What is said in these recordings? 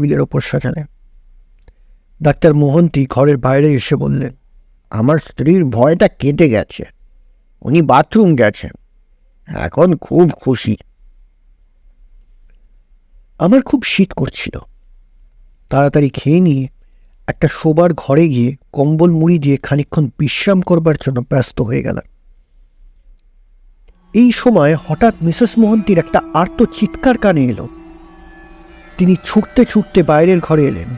টেবিলের ওপর সাজালেন। ডাক্তার মোহন্তি ঘরের বাইরে এসে বললেন, আমার স্ত্রীর ভয়টা কেটে গেছে, উনি বাথরুম গেছেন, এখন খুব খুশি। আমার খুব শীত করছিল। তাড়াতাড়ি খেয়ে নিয়ে একটা শোবার ঘরে গিয়ে কম্বল মুড়ি দিয়ে খানিকক্ষণ বিশ্রাম করবার জন্য ব্যস্ত হয়ে গেলাম। এই সময় হঠাৎ মিসেস মোহন্তির একটা আর্ত চিৎকার কানে এলো। তিনি ছুটতে ছুটতে বাইরের ঘরে এলেন।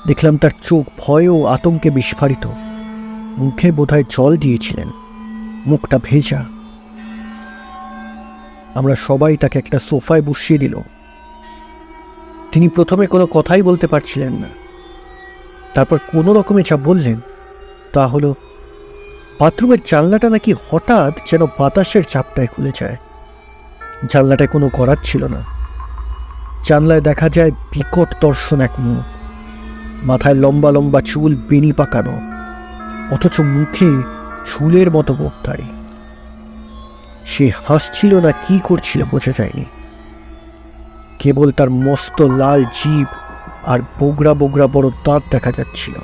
দেখলাম তার চোখ ভয় ও আতঙ্কে বিস্ফারিত। মুখে বোধহয় জল দিয়েছিলেন, মুখটা ভেজা। আমরা সবাই তাকে একটা সোফায় বসিয়ে দিল। তিনি প্রথমে কোনো কথাই বলতে পারছিলেন না। তারপর কোনো রকমে যা বললেন তা হলো, বাথরুমের জানলাটা নাকি হঠাৎ যেন বাতাসের চাপটায় খুলে যায়। জানলাটায় কোনো করাত ছিল না। জানলায় দেখা যায় বিকট দর্শন এক মুখ, মাথায় লম্বা লম্বা চুল বেনি পাকানো, অথচ মুখে চুলের মতো বোধদারি। সে হাসছিল না কি করছিল বোঝা যায়নি। কেবল তার মস্ত লাল জিভ আর বোগরা বোগরা বড় দাঁত দেখা যাচ্ছিল।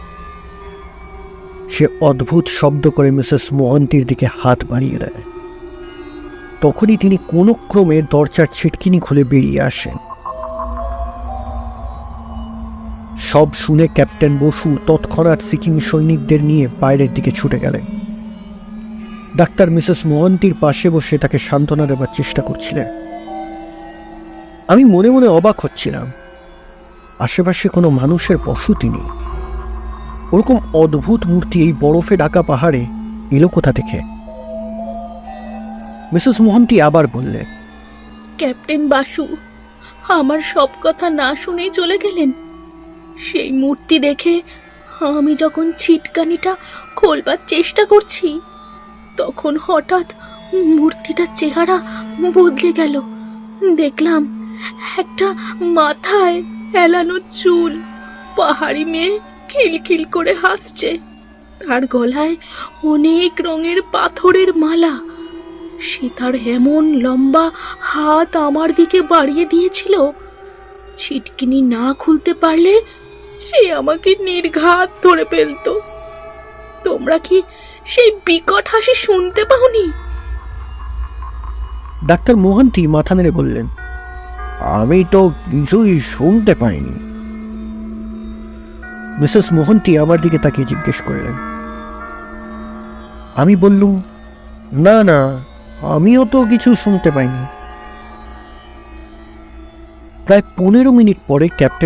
সে অদ্ভুত শব্দ করে মিসেস মোহন্তির দিকে হাত বাড়িয়ে দেয়। তখনই তিনি কোনো ক্রমে দরজার ছিটকিনি খুলে বেরিয়ে আসেন। সব শুনে ক্যাপ্টেন বসু তৎক্ষণাৎ সিকিম সৈনিকদের নিয়ে বাইরের দিকে ছুটে গেলেন। ডাক্তার মিসেস মোহন্তির পাশে বসে তাকে সান্ত্বনা দেবার চেষ্টা করছিলেন। আমি মনে মনে অবাক হচ্ছিলাম, আশেপাশে কোনো মানুষের বসতি নেই। ওরকম অদ্ভুত মূর্তি এই বরফে ঢাকা পাহাড়ে এলো কোথা থেকে? মিসেস মোহন্তি আবার বললেন, ক্যাপ্টেন বাসু আমার সব কথা না শুনেই চলে গেলেন। সেই মূর্তি দেখে আমি যখন ছিটকানিটা খোলবার চেষ্টা করছি, তখন হঠাৎ মূর্তিটার চেহারা বদলে গেল। দেখলাম একটা মাথায় এলানো চুল, পাহাড়ি মেয়ে খিলখিল করে হাসছে। তার গলায় অনেক রঙের পাথরের মালা। সে তার এমন লম্বা হাত আমার দিকে বাড়িয়ে দিয়েছিল, ছিটকিনি না খুলতে পারলে সে আমাকে নির্ঘাত ধরে ফেলত। তোমরা কি সেই বিকট হাসি শুনতে পাওনি? ডাক্তার মোহন্তি মাথা নেড়ে বললেন, আমি তো কিছুই শুনতে পাইনি। মিসেস মোহন্তি আমার দিকে তাকিয়ে জিজ্ঞেস করলেন। আমি বললুম, না না, আমিও তো কিছু শুনতে পাইনি। প্রায় 15 মিনিট পরে ক্যাপ্টেন